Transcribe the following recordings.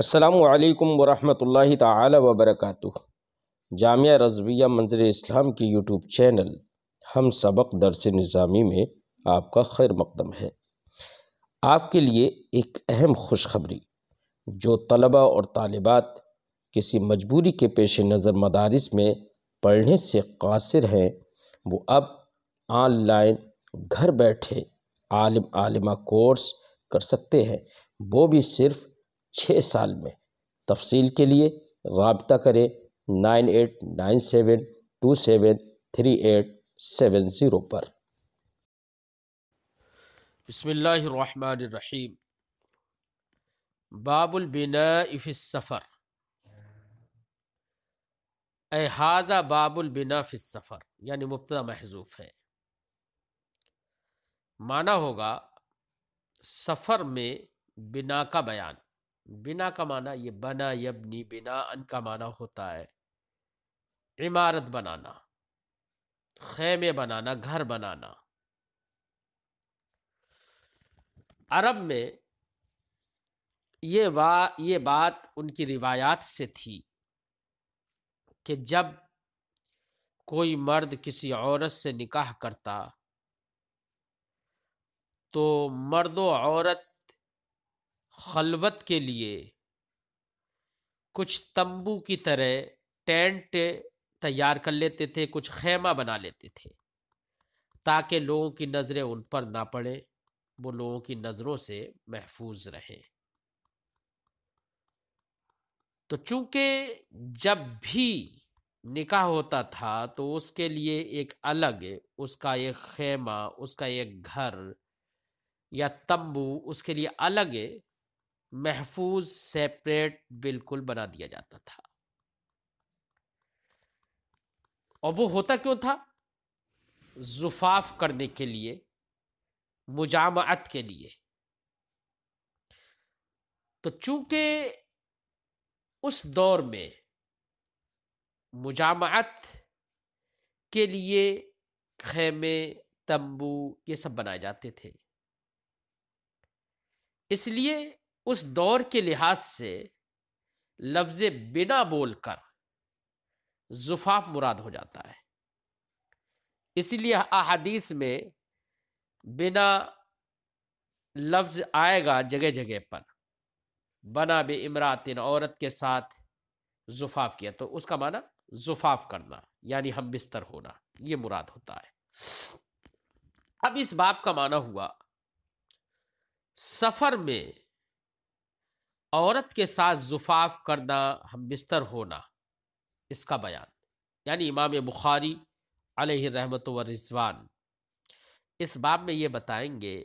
السلام علیکم ورحمۃ اللہ تعالی وبرکاتہ۔ جامعہ رضویہ منظر اسلام کی یوٹیوب چینل ہم سبق درس نظامی میں آپ کا خیر مقدم ہے۔ آپ کے لیے ایک اہم خوشخبری، جو طلباء اور طالبات کسی مجبوری کے پیش نظر مدارس میں پڑھنے سے قاصر ہیں، وہ اب آن لائن گھر بیٹھے عالمہ کورس کر سکتے ہیں، وہ بھی صرف 6 سال میں۔ تفصیل کے لیے رابطہ کریں 9897273870 پر۔ بسم اللہ الرحمن الرحیم۔ باب البناء فی السفر، اے ھذا باب البناء فی السفر، یعنی مبتدا محذوف ہے، معنی ہوگا سفر میں بنا کا بیان۔ بنا کا معنی یہ بنا یبنی، بنا ان کا معنی ہوتا ہے عمارت بنانا، خیمے بنانا، گھر بنانا۔ عرب میں یہ بات ان کی روایات سے تھی کہ جب کوئی مرد کسی عورت سے نکاح کرتا تو مرد و عورت خلوت کے لیے کچھ تمبو کی طرح ٹینٹ تیار کر لیتے تھے، کچھ خیمہ بنا لیتے تھے تاکہ لوگوں کی نظریں ان پر نہ پڑیں، وہ لوگوں کی نظروں سے محفوظ رہیں۔ تو چونکہ جب بھی نکاح ہوتا تھا تو اس کے لیے ایک الگ، اس کا ایک خیمہ، اس کا ایک گھر یا تمبو، اس کے لیے الگ محفوظ سیپریٹ بالکل بنا دیا جاتا تھا۔ اور وہ ہوتا کیوں تھا؟ زفاف کرنے کے لیے، مجامعت کے لیے۔ تو چونکہ اس دور میں مجامعت کے لیے خیمے، تمبو یہ سب بنائے جاتے تھے، اس لیے اس دور کے لحاظ سے لفظ بنا بول کر زفاف مراد ہو جاتا ہے۔ اسی لیے احادیث میں بنا لفظ آئے گا جگہ جگہ پر، بنا بے امراتن، عورت کے ساتھ زفاف کیا، تو اس کا معنی زفاف کرنا یعنی ہم بستر ہونا، یہ مراد ہوتا ہے۔ اب اس باب کا معنی ہوا سفر میں عورت کے ساتھ زفاف کرنا، ہم بستر ہونا، اس کا بیان، یعنی امام بخاری علیہ رحمت و رضوان اس باب میں یہ بتائیں گے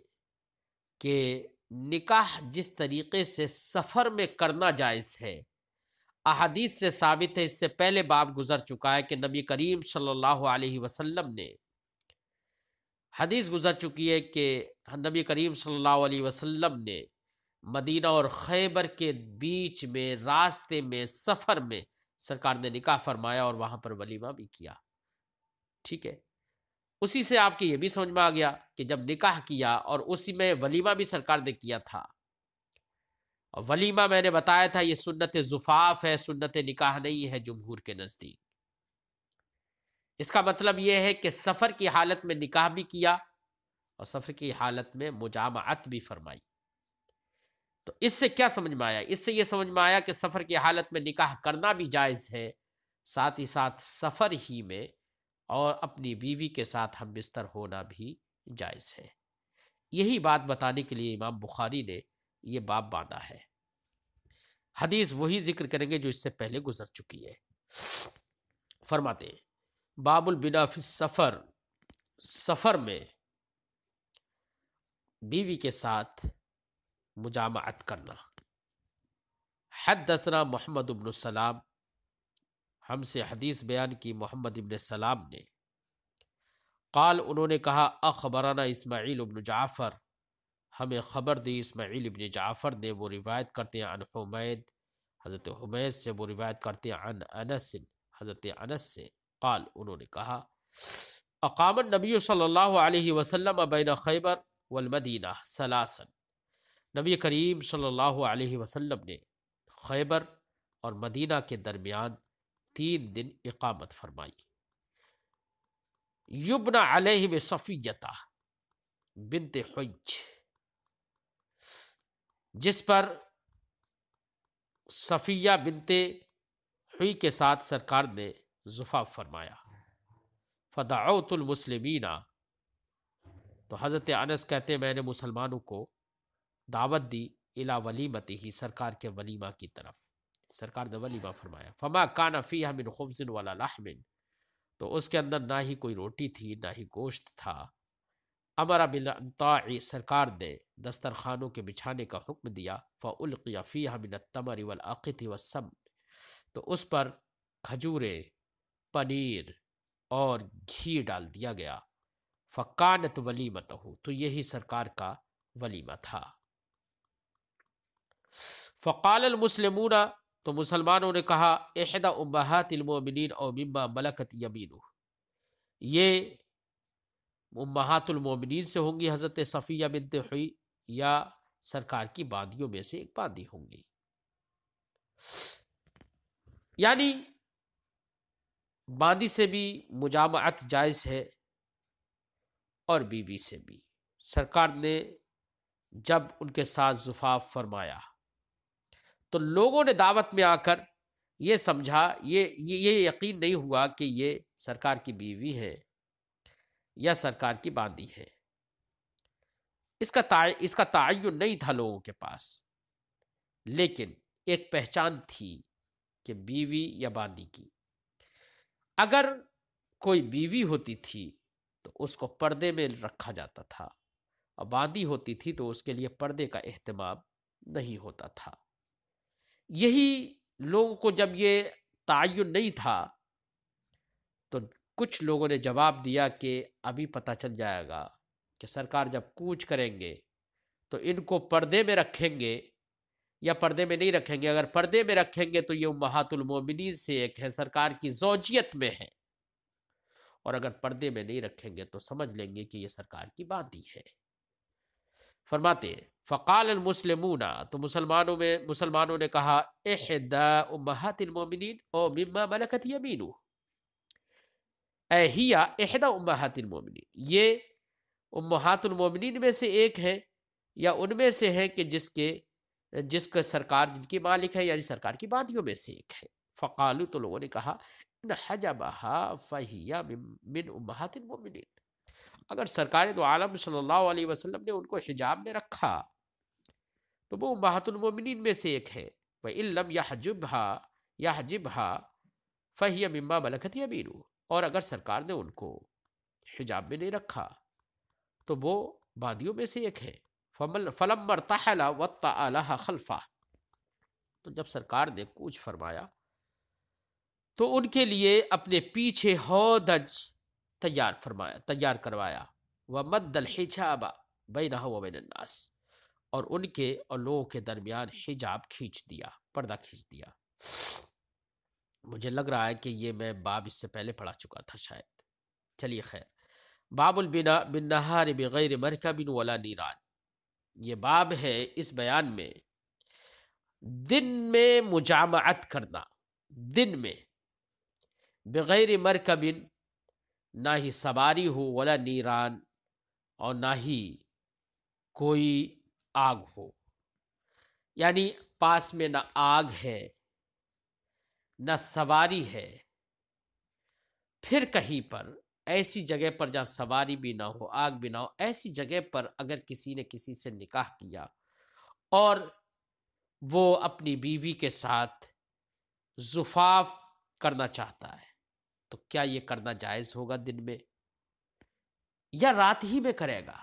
کہ نکاح جس طریقے سے سفر میں کرنا جائز ہے، احادیث سے ثابت ہے۔ اس سے پہلے باب گزر چکا ہے کہ نبی کریم صلی اللہ علیہ وسلم نے حدیث گزر چکی ہے کہ نبی کریم صلی اللہ علیہ وسلم نے مدینہ اور خیبر کے بیچ میں، راستے میں، سفر میں سرکار نے نکاح فرمایا اور وہاں پر ولیمہ بھی کیا۔ ٹھیک ہے، اسی سے آپ کی یہ بھی سمجھ میں آ گیا کہ جب نکاح کیا اور اسی میں ولیمہ بھی سرکار نے کیا تھا۔ اور ولیمہ میں نے بتایا تھا یہ سنت زفاف ہے، سنت نکاح نہیں ہے جمہور کے نزدیک۔ اس کا مطلب یہ ہے کہ سفر کی حالت میں نکاح بھی کیا اور سفر کی حالت میں مجامعت بھی فرمائی۔ تو اس سے کیا سمجھ میں آیا؟ اس سے یہ سمجھ میں آیا کہ سفر کی حالت میں نکاح کرنا بھی جائز ہے، ساتھ ہی ساتھ سفر ہی میں اور اپنی بیوی کے ساتھ ہم بستر ہونا بھی جائز ہے۔ یہی بات بتانے کے لیے امام بخاری نے یہ باب باندھا ہے۔ حدیث وہی ذکر کریں گے جو اس سے پہلے گزر چکی ہے۔ فرماتے ہیں باب البناء فی السفر، سفر میں بیوی کے ساتھ مجامعت کرنا۔ حدثنا محمد بن سلام، ہم سے حدیث بیان کی محمد بن سلام نے، قال انہوں نے کہا اخبرنا اسماعیل بن جعفر، ہمیں خبر دی اسماعیل بن جعفر نے، وہ روایت کرتے ہیں عن حمید، حضرت حمید سے، وہ روایت کرتے ہیں عن انس، حضرت انس سے، قال انہوں نے کہا اقام النبی صلی اللہ علیہ وسلم بین خیبر والمدینہ ثلاثا، نبی کریم صلی اللہ علیہ وسلم نے خیبر اور مدینہ کے درمیان 3 دن اقامت فرمائی۔ یبنا علیہ بصفیہ بنت حج، جس پر صفیہ بنت حی کے ساتھ سرکار نے زفاف فرمایا۔ فدعوت المسلمین، تو حضرت انس کہتے ہیں میں نے مسلمانوں کو دعوت دی الی ولیمتہ، سرکار کے ولیمہ کی طرف، سرکار نے ولیمہ فرمایا۔ فما کان فیہا من خبز ولا لحم، تو اس کے اندر نہ ہی کوئی روٹی تھی نہ ہی گوشت تھا۔ امر بالانطاع، سرکار نے دسترخوانوں کے بچھانے کا حکم دیا۔ فالقی فیہا من التمر والاقط والسمن، تو اس پر کھجورے، پنیر اور گھی ڈال دیا گیا۔ فکانت ولیمتہ، تو یہی سرکار کا ولیمہ تھا۔ فقال المسلمون، تو مسلمانوں نے کہا احدی امہات المؤمنین او مما ملکت یمینہ، یہ امہات المومنین سے ہوں گی حضرت صفیہ بنت حی، یا سرکار کی باندیوں میں سے ایک باندی ہوں گی۔ یعنی باندی سے بھی مجامعت جائز ہے اور بیوی سے بھی۔ سرکار نے جب ان کے ساتھ زفاف فرمایا تو لوگوں نے دعوت میں آ کر یہ سمجھا، یہ یقین نہیں ہوا کہ یہ سرکار کی بیوی ہے یا سرکار کی باندی ہے۔ اس کا تعین نہیں تھا لوگوں کے پاس، لیکن ایک پہچان تھی کہ بیوی یا باندی کی۔ اگر کوئی بیوی ہوتی تھی تو اس کو پردے میں رکھا جاتا تھا، اور باندی ہوتی تھی تو اس کے لیے پردے کا اہتمام نہیں ہوتا تھا۔ یہی لوگوں کو جب یہ تعین نہیں تھا تو کچھ لوگوں نے جواب دیا کہ ابھی پتہ چل جائے گا کہ سرکار جب کوچ کریں گے تو ان کو پردے میں رکھیں گے یا پردے میں نہیں رکھیں گے۔ اگر پردے میں رکھیں گے تو یہ امہات المومنین سے ایک ہے، سرکار کی زوجیت میں ہے، اور اگر پردے میں نہیں رکھیں گے تو سمجھ لیں گے کہ یہ سرکار کی باندی ہے۔ فرماتے ہیں فقال المسلمون، تو مسلمانوں نے کہا احدی امہات المومنین او مما ملکت یمینہ، اے ہی احدی امہات المومنین، یہ امہات المومنین میں سے ایک ہے یا ان میں سے ہے کہ جس کا سرکار جن کی مالک ہے، یعنی سرکار کی باندیوں میں سے ایک ہے۔ فقالو، تو لوگوں نے کہا ان حجبہا فہی من امہات المومنین، اگر سرکار دو عالم صلی اللہ علیہ وسلم نے ان کو حجاب میں رکھا تو وہ امہات المومنین میں سے ایک ہے۔ وَإِن لَمْ يَحْجِبْهَا فَهِيَ مِمَّا مَلَكَتْ يَمِينُهُ، اور اگر سرکار نے ان کو حجاب میں نہیں رکھا تو وہ باندیوں میں سے ایک ہے۔ فَلَمَّا ارْتَحَلَ وَطَّأَ لَهَا خَلْفَهُ، تو جب سرکار نے کوچ فرمایا تو ان کے لیے اپنے پیچھے ہودج تیار کروایا۔ وَمَدَّ الْحِجَابَ بَيْنَهَا وَبَيْنَ النَّاسِ، اور ان کے اور لوگوں کے درمیان حجاب کھینچ دیا، پردہ کھینچ دیا۔ مجھے لگ رہا ہے کہ یہ میں باب اس سے پہلے پڑھا چکا تھا شاید، چلیے خیر۔ باب البناء بالنہار بغیر مرکب ولا نیران، یہ باب ہے اس بیان میں دن میں مجامعت کرنا، دن میں بغیر مرکب، نہ ہی سواری ہو، ولا نیران، اور نہ ہی کوئی آگ ہو، یعنی پاس میں نہ آگ ہے نہ سواری ہے، پھر کہیں پر ایسی جگہ پر جہاں سواری بھی نہ ہو آگ بھی نہ ہو، ایسی جگہ پر اگر کسی نے کسی سے نکاح کیا اور وہ اپنی بیوی کے ساتھ زفاف کرنا چاہتا ہے تو کیا یہ کرنا جائز ہوگا دن میں یا رات ہی میں کرے گا؟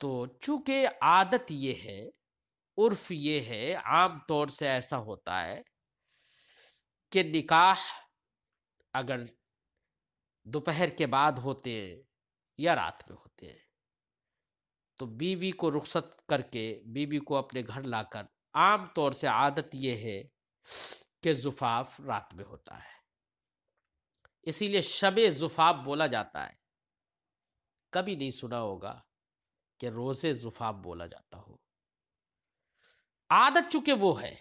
تو چونکہ عادت یہ ہے، عرف یہ ہے، عام طور سے ایسا ہوتا ہے کہ نکاح اگر دوپہر کے بعد ہوتے ہیں یا رات میں ہوتے ہیں تو بیوی کو رخصت کر کے بیوی کو اپنے گھر لا کر عام طور سے عادت یہ ہے کہ زفاف رات میں ہوتا ہے، اسی لیے شب زفاف بولا جاتا ہے۔ کبھی نہیں سنا ہوگا کہ روز زفاف بولا جاتا ہو۔ عادت چونکہ وہ ہے،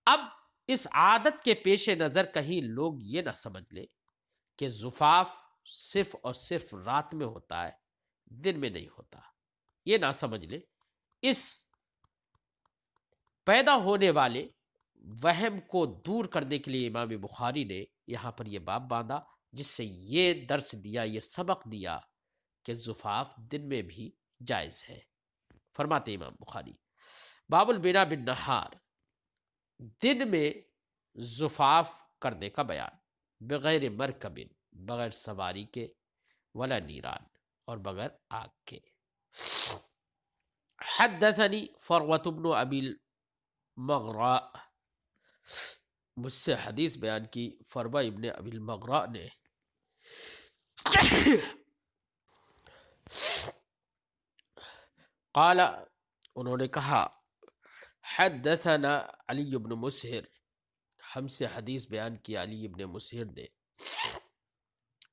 اب اس عادت کے پیش نظر کہیں لوگ یہ نہ سمجھ لے کہ زفاف صرف اور صرف رات میں ہوتا ہے، دن میں نہیں ہوتا، یہ نہ سمجھ لے۔ اس پیدا ہونے والے وہم کو دور کرنے کے لیے امام بخاری نے یہاں پر یہ باب باندھا، جس سے یہ درس دیا، یہ سبق دیا کہ زفاف دن میں بھی جائز ہے۔ فرماتے امام بخاری باب البنا بالنہار، دن میں زفاف کرنے کا بیان، بغیر مرکب، بغیر سواری کے، ولا نیران، اور بغیر آگ کے۔ حدثنی فروۃ بن ابی المغراء، مجھ سے حدیث بیان کی فروہ ابن ابی المغراء نے، قال، انہوں نے کہا، حدثنا علی بن مسہر، ہم سے حدیث بیان کی علی ابن مسہر نے،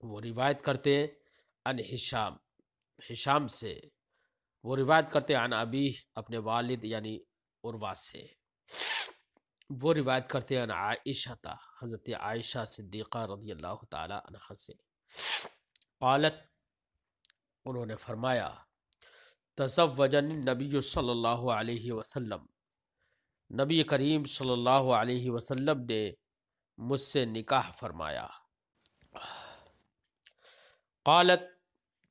وہ روایت کرتے ہیں عن ہشام، ہشام سے، وہ روایت کرتے ہیں عن ابی، اپنے والد یعنی عروہ سے، وہ روایت کرتے ہیں عن عائشہ، حضرت عائشہ صدیقہ رضی اللہ تعالی عنہا سے، قالت، انہوں نے فرمایا، تزوجنی النبی صلی اللہ علیہ وسلم، نبی کریم صلی اللہ علیہ وسلم نے مجھ سے نکاح فرمایا۔ قالت،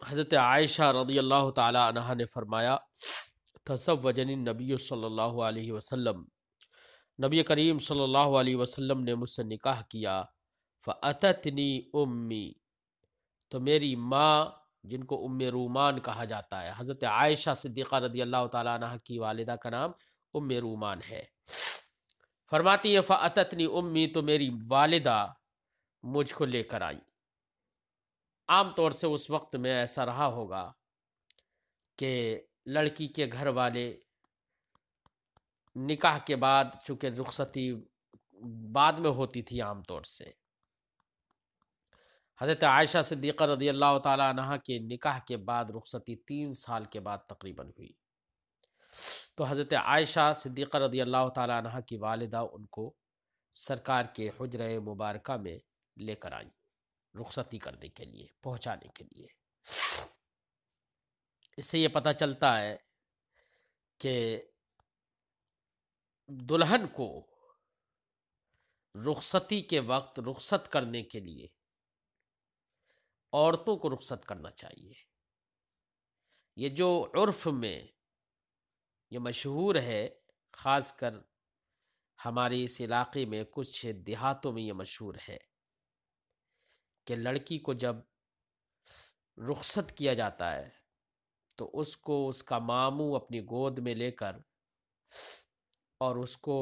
حضرت عائشہ رضی اللہ تعالی عنہا نے فرمایا، تزوجنی النبی صلی اللہ علیہ وسلم، نبی کریم صلی اللہ علیہ وسلم نے مجھ سے نکاح کیا، فأتتنی امی، تو میری ماں، جن کو ام رومان کہا جاتا ہے، حضرت عائشہ صدیقہ رضی اللہ تعالیٰ عنہ کی والدہ کا نام ام رومان ہے، فرماتی ہے فأتتنی امی، تو میری والدہ مجھ کو لے کر آئی۔ عام طور سے اس وقت میں ایسا رہا ہوگا کہ لڑکی کے گھر والے نکاح کے بعد، چونکہ رخصتی بعد میں ہوتی تھی عام طور سے، حضرت عائشہ صدیقہ رضی اللہ تعالیٰ عنہ کے نکاح کے بعد رخصتی 3 سال کے بعد تقریباً ہوئی، تو حضرت عائشہ صدیقہ رضی اللہ تعالیٰ عنہ کی والدہ ان کو سرکار کے حجرہ مبارکہ میں لے کر آئیں، رخصتی کرنے کے لیے، پہنچانے کے لیے۔ اس سے یہ پتہ چلتا ہے کہ دلہن کو رخصتی کے وقت رخصت کرنے کے لیے عورتوں کو رخصت کرنا چاہیے۔ یہ جو عرف میں یہ مشہور ہے، خاص کر ہمارے اس علاقے میں کچھ دیہاتوں میں یہ مشہور ہے کہ لڑکی کو جب رخصت کیا جاتا ہے تو اس کو اس کا ماموں اپنی گود میں لے کر اور اس کو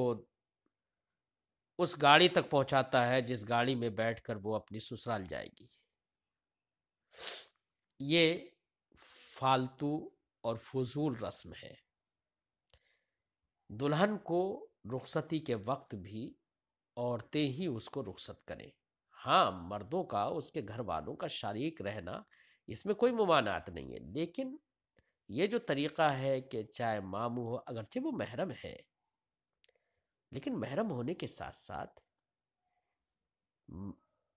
اس گاڑی تک پہنچاتا ہے جس گاڑی میں بیٹھ کر وہ اپنی سسرال جائے گی۔ یہ فالتو اور فضول رسم ہے۔ دلہن کو رخصتی کے وقت بھی عورتیں ہی اس کو رخصت کریں، ہاں مردوں کا، اس کے گھر والوں کا شریک رہنا، اس میں کوئی ممانعت نہیں ہے، لیکن یہ جو طریقہ ہے کہ چاہے ماموں ہو، اگرچہ وہ محرم ہے، لیکن محرم ہونے کے ساتھ ساتھ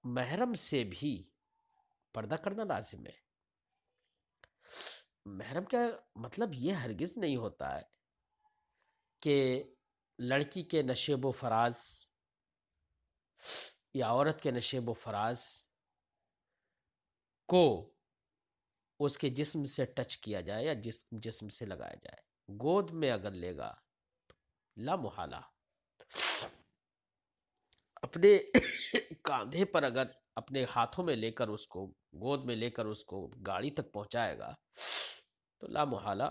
محرم سے بھی پردہ کرنا لازم ہے۔ محرم کا مطلب یہ ہرگز نہیں ہوتا ہے کہ لڑکی کے نشیب و فراز یا عورت کے نشیب و فراز کو اس کے جسم سے ٹچ کیا جائے یا جسم سے لگایا جائے۔ گود میں اگر لے گا لا محالہ، اپنے کاندھے پر اگر اپنے ہاتھوں میں لے کر اس کو، گود میں لے کر اس کو گاڑی تک پہنچائے گا تو لا محالہ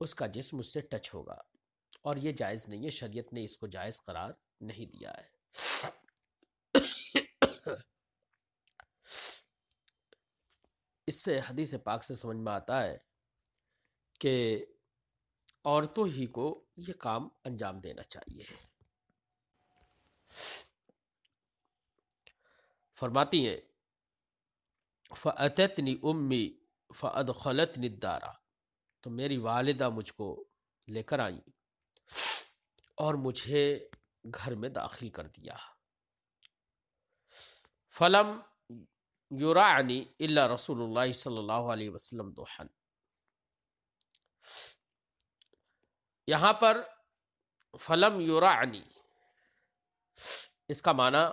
اس کا جسم اس سے ٹچ ہوگا، اور یہ جائز نہیں ہے، شریعت نے اس کو جائز قرار نہیں دیا ہے۔ اس سے حدیث پاک سے سمجھ میں آتا ہے کہ عورتوں ہی کو یہ کام انجام دینا چاہیے۔ فرماتی ہیں فَأَتَتْنِي أُمِّي فَأَدْخَلَتْنِي الدَّارَ، تو میری والدہ مجھ کو لے کر آئیں، اور مجھے گھر میں داخل کر دیا. فلم یرعنی الا رسول اللہ صلی اللہ علیہ وسلم دوحن. یہاں پر فلم یرعنی اس کا معنی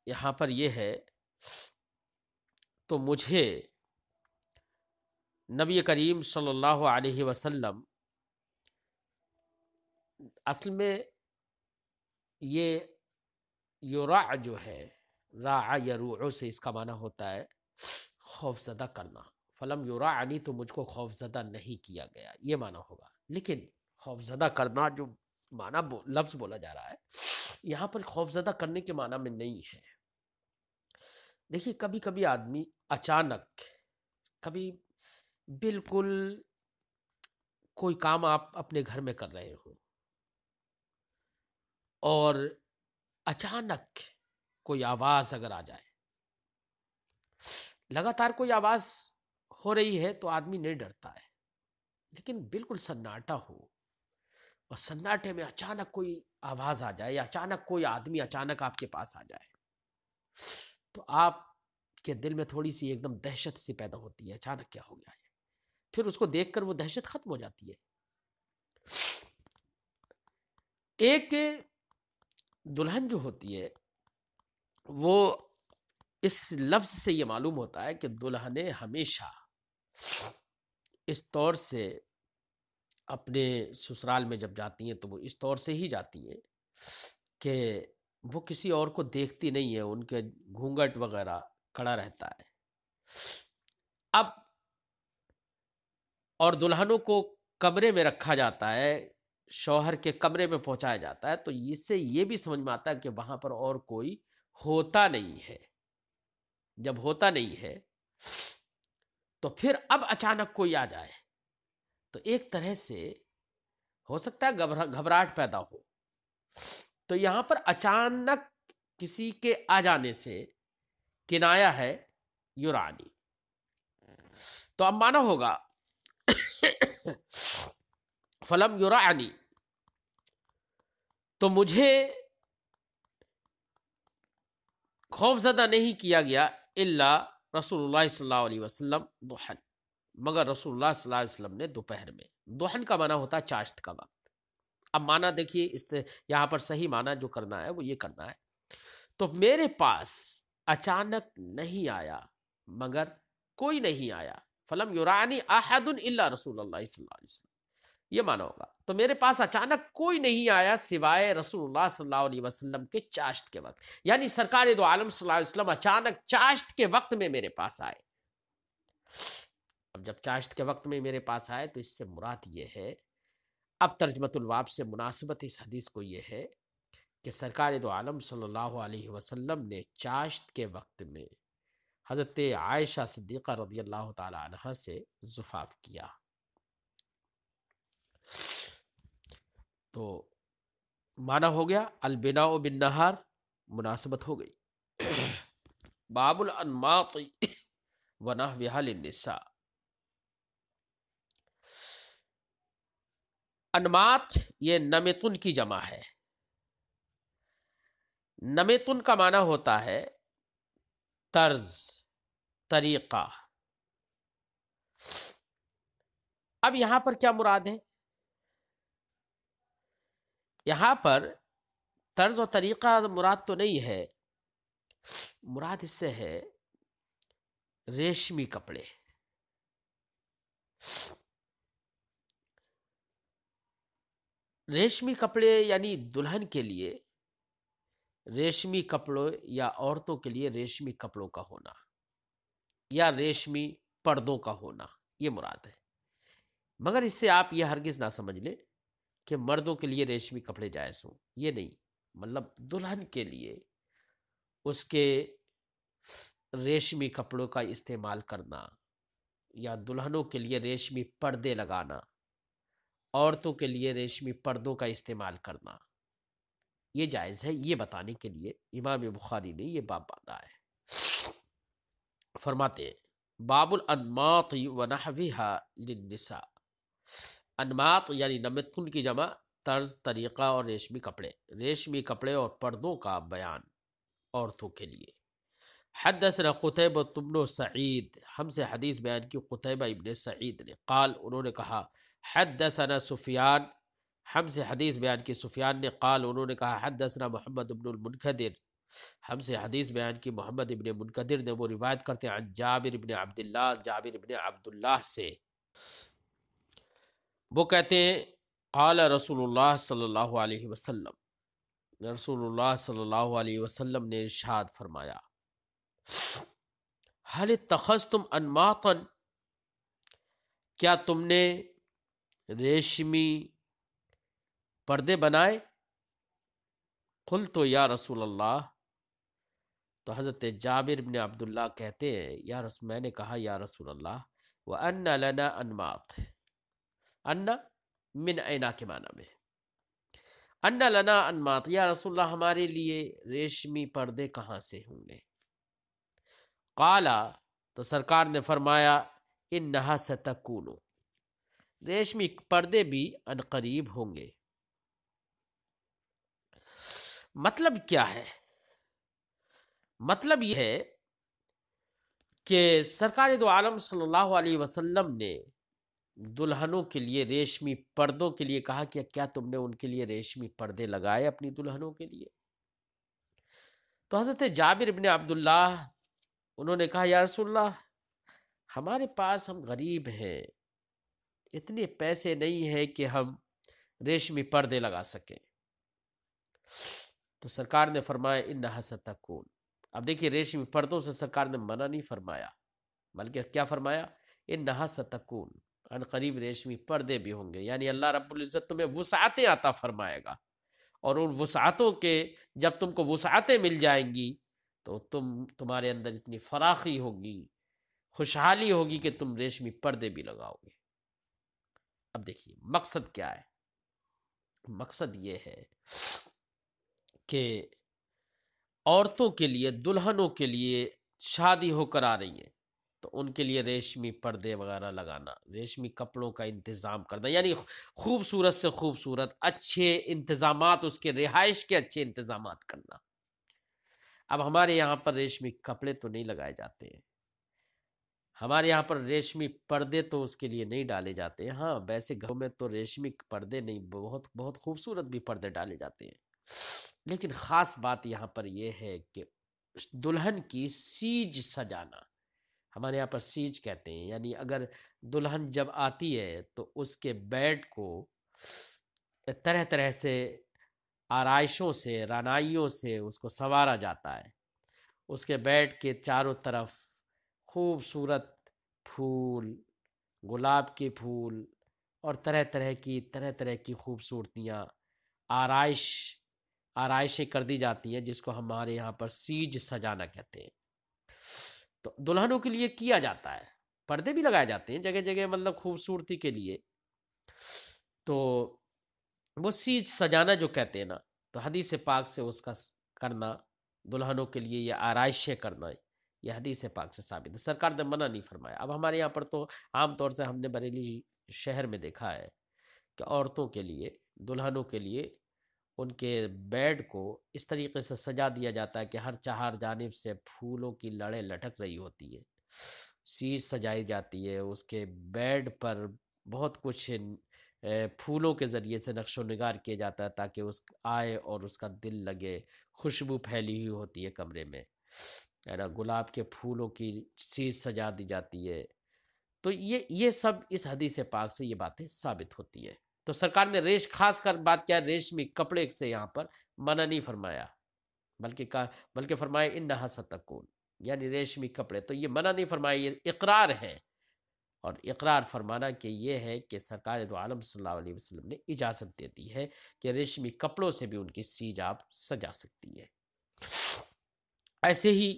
یہاں پر یہ ہے تو مجھے نبی کریم صلی اللہ علیہ وسلم، اصل میں یہ یرع جو ہے راع یروع سے اس کا معنی ہوتا ہے خوف زدہ کرنا. فلم یرعنی تو مجھ کو خوف زدہ نہیں کیا گیا، یہ معنی ہوگا. لیکن خوف زدہ کرنا جو معنی لفظ بولا جا رہا ہے یہاں پر خوف زدہ کرنے کے معنی میں نہیں ہے. دیکھیے کبھی کبھی آدمی اچانک، کبھی بالکل کوئی کام آپ اپنے گھر میں کر رہے ہو اور اچانک کوئی آواز اگر آ جائے، لگاتار کوئی آواز ہو رہی ہے تو آدمی نہیں ڈرتا ہے، لیکن بالکل سناٹا ہو اور سناٹے میں اچانک کوئی آواز آ جائے یا اچانک کوئی آدمی اچانک آپ کے پاس آ جائے تو آپ کے دل میں تھوڑی سی ایک دم دہشت سی پیدا ہوتی ہے، اچانک کیا ہو گیا ہے. پھر اس کو دیکھ کر وہ دہشت ختم ہو جاتی ہے. ایک دلہن جو ہوتی ہے وہ اس لفظ سے یہ معلوم ہوتا ہے کہ دلہنیں ہمیشہ اس طور سے اپنے سسرال میں جب جاتی ہیں تو وہ اس طور سے ہی جاتی ہیں کہ وہ کسی اور کو دیکھتی نہیں ہے، ان کے گھونگھٹ وغیرہ کھڑا رہتا ہے. اب اور دلہنوں کو کمرے میں رکھا جاتا ہے، شوہر کے کمرے میں پہنچایا جاتا ہے، تو اس سے یہ بھی سمجھ میں آتا ہے کہ وہاں پر اور کوئی ہوتا نہیں ہے. جب ہوتا نہیں ہے تو پھر اب اچانک کوئی آ جائے تو ایک طرح سے ہو سکتا ہے گھبراہٹ پیدا ہو. تو یہاں پر اچانک کسی کے آ جانے سے کنایا ہے یرانی. تو اب مانا ہوگا فلم یرعنی تو مجھے خوف زدہ نہیں کیا گیا الا رسول اللہ صلی اللہ علیہ وسلم دوحن، مگر رسول اللہ صلی اللہ علیہ وسلم نے دوپہر میں. دوحن کا معنی ہوتا ہے چاشت کا وقت. اب معنی دیکھیے یہاں پر صحیح معنی جو کرنا ہے وہ یہ کرنا ہے تو میرے پاس اچانک نہیں آیا مگر کوئی نہیں آیا. فلم یرعنی احد الا رسول اللہ صلی اللہ علیہ وسلم، یہ معنی ہوگا تو میرے پاس اچانک کوئی نہیں آیا سوائے رسول اللہ صلی اللہ علیہ وسلم کے چاشت کے وقت. یعنی سرکار دو عالم صلی اللہ علیہ وسلم اچانک چاشت کے وقت میں میرے پاس آئے. اب جب چاشت کے وقت میں میرے پاس آئے تو اس سے مراد یہ ہے، اب ترجمۃ الباب سے مناسبت اس حدیث کو یہ ہے کہ سرکار دو عالم صلی اللہ علیہ وسلم نے چاشت کے وقت میں حضرت عائشہ صدیقہ رضی اللہ تعالی عنہ سے زفاف کیا. تو معنی ہو گیا البناء بالنہار، مناسبت ہو گئی. باب الانماط ونحوها للنساء. انماط یہ نمتن کی جمع ہے. نمتن کا معنی ہوتا ہے طرز، طریقہ. اب یہاں پر کیا مراد ہے؟ یہاں پر طرز و طریقہ مراد تو نہیں ہے، مراد اس سے ہے ریشمی کپڑے. ریشمی کپڑے یعنی دلہن کے لیے ریشمی کپڑوں یا عورتوں کے لیے ریشمی کپڑوں کا ہونا یا ریشمی پردوں کا ہونا، یہ مراد ہے. مگر اس سے آپ یہ ہرگز نہ سمجھ لیں کہ مردوں کے لیے ریشمی کپڑے جائز ہوں، یہ نہیں. مطلب دلہن کے لیے اس کے ریشمی کپڑوں کا استعمال کرنا یا دلہنوں کے لیے ریشمی پردے لگانا، عورتوں کے لیے ریشمی پردوں کا استعمال کرنا، یہ جائز ہے. یہ بتانے کے لیے امام بخاری نے یہ باب باندھا ہے. فرماتے ہیں باب الانماط ونحوها للنساء. انماط یعنی نمتن کی جمع طرز طریقہ اور ریشمی کپڑے اور پردوں کا بیان عورتوں کے لیے۔ حدثنا قتیبہ بن سعید، ہم سے حدیث بیان کی قتیبہ ابن سعید نے، قال انہوں نے کہا حدثنا سفیان، ہم سے حدیث بیان کی سفیان نے، قال انہوں نے کہا حدثنا محمد بن المنکدر، ہم سے حدیث بیان کی محمد ابن منکدر نے، وہ روایت کرتے ہیں عن جابر بن عبداللہ سے، وہ کہتے ہیں قال رسول اللہ صلی اللہ علیہ وسلم، رسول اللہ صلی اللہ علیہ وسلم نے ارشاد فرمایا حل اتخذتم انماطا، کیا تم نے ریشمی پردے بنائے؟ قلت یا رسول اللہ، تو حضرت جابر بن عبداللہ کہتے ہیں میں نے کہا یا رسول اللہ، وَأَنَّ لَنَا أَنْمَاطٍ، اَنَّ من اینا کے معنی میں، اَنَّ لَنَا أَنْمَاطٍ، یا رسول اللہ ہمارے لیے ریشمی پردے کہاں سے ہوں گے؟ قال، تو سرکار نے فرمایا انہا ستکون، ریشمی پردے بھی عنقریب ہوں گے۔ مطلب کیا ہے؟ مطلب یہ ہے کہ سرکار دو عالم صلی اللہ علیہ وسلم نے دلہنوں کے لیے ریشمی پردوں کے لیے کہا کہ کیا تم نے ان کے لیے ریشمی پردے لگائے اپنی دلہنوں کے لیے؟ تو حضرت جابر بن عبداللہ انہوں نے کہا یا رسول اللہ، ہمارے پاس ہم غریب ہیں، اتنے پیسے نہیں ہیں کہ ہم ریشمی پردے لگا سکیں۔ تو سرکار نے فرمایا انہا ستکون، اب دیکھیے ریشمی پردوں سے سرکار نے منع نہیں فرمایا، بلکہ کیا فرمایا انہا ستکون، ان قریب ریشمی پردے بھی ہوں گے، یعنی اللہ رب العزت تمہیں وسعتیں عطا فرمائے گا، اور ان وسعتوں کے جب تم کو وسعتیں مل جائیں گی تو تمہارے اندر اتنی فراخی ہوگی، خوشحالی ہوگی کہ تم ریشمی پردے بھی لگاؤ گے۔ اب دیکھیے مقصد کیا ہے؟ مقصد یہ ہے کہ عورتوں کے لیے، دلہنوں کے لیے شادی ہو کر آ رہی ہیں تو ان کے لیے ریشمی پردے وغیرہ لگانا، ریشمی کپڑوں کا انتظام کرنا، یعنی خوبصورت سے خوبصورت اچھے انتظامات، اس کے رہائش کے اچھے انتظامات کرنا۔ اب ہمارے یہاں پر ریشمی کپڑے تو نہیں لگائے جاتے ہیں، ہمارے یہاں پر ریشمی پردے تو اس کے لیے نہیں ڈالے جاتے ہیں، ہاں ویسے گھروں میں تو ریشمی پردے نہیں، بہت بہت خوبصورت بھی پردے ڈالے جاتے ہیں، لیکن خاص بات یہاں پر یہ ہے کہ دلہن کی سیج سجانا، ہمارے یہاں پر سیج کہتے ہیں، یعنی اگر دلہن جب آتی ہے تو اس کے بیڈ کو طرح طرح سے آرائشوں سے، رعنائیوں سے اس کو سنوارا جاتا ہے، اس کے بیڈ کے چاروں طرف خوبصورت پھول، گلاب کے پھول اور طرح طرح کی خوبصورتیاں، آرائشیں کر دی جاتی ہیں، جس کو ہمارے یہاں پر سیج سجانا کہتے ہیں۔ تو دلہنوں کے لیے کیا جاتا ہے، پردے بھی لگائے جاتے ہیں جگہ جگہ، مطلب خوبصورتی کے لیے، تو وہ سیج سجانا جو کہتے ہیں نا، تو حدیث پاک سے اس کا کرنا، دلہنوں کے لیے یہ آرائشیں کرنا، یہ حدیث پاک سے ثابت ہے، سرکار نے منع نہیں فرمایا۔ اب ہمارے یہاں پر تو عام طور سے ہم نے بریلی شہر میں دیکھا ہے کہ عورتوں کے لیے، دلہنوں کے لیے ان کے بیڈ کو اس طریقے سے سجا دیا جاتا ہے کہ ہر چہار جانب سے پھولوں کی لڑیں لٹک رہی ہوتی ہے، سیج سجائی جاتی ہے، اس کے بیڈ پر بہت کچھ پھولوں کے ذریعے سے نقش و نگار کیا جاتا ہے تاکہ اس آئے اور اس کا دل لگے، خوشبو پھیلی ہوئی ہوتی ہے کمرے میں، گلاب کے پھولوں کی سیج سجا دی جاتی ہے۔ تو یہ سب اس حدیث پاک سے یہ باتیں ثابت ہوتی ہے۔ تو سرکار نے خاص کر بات کیا، ریشمی کپڑے سے یہاں پر منع نہیں فرمایا، بلکہ فرمایا انہا ستکون، یعنی ریشمی کپڑے، تو یہ منع نہیں فرمایا، یہ اقرار ہے، اور اقرار فرمانا کہ یہ ہے کہ سرکار دو عالم صلی اللہ علیہ وسلم نے اجازت دے دی ہے کہ ریشمی کپڑوں سے بھی ان کی سیج آپ سجا سکتی ہے۔ ایسے ہی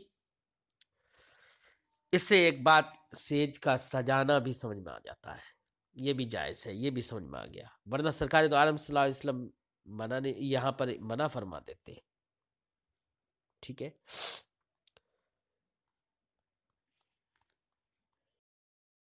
اس سے ایک بات، سیج کا سجانا بھی سمجھ میں آ جاتا ہے، یہ بھی جائز ہے، یہ بھی سمجھ میں آ گیا، ورنہ سرکار دو عالم صلی اللہ علیہ وسلم یہاں پر منع فرما دیتے ہیں، ٹھیک ہے۔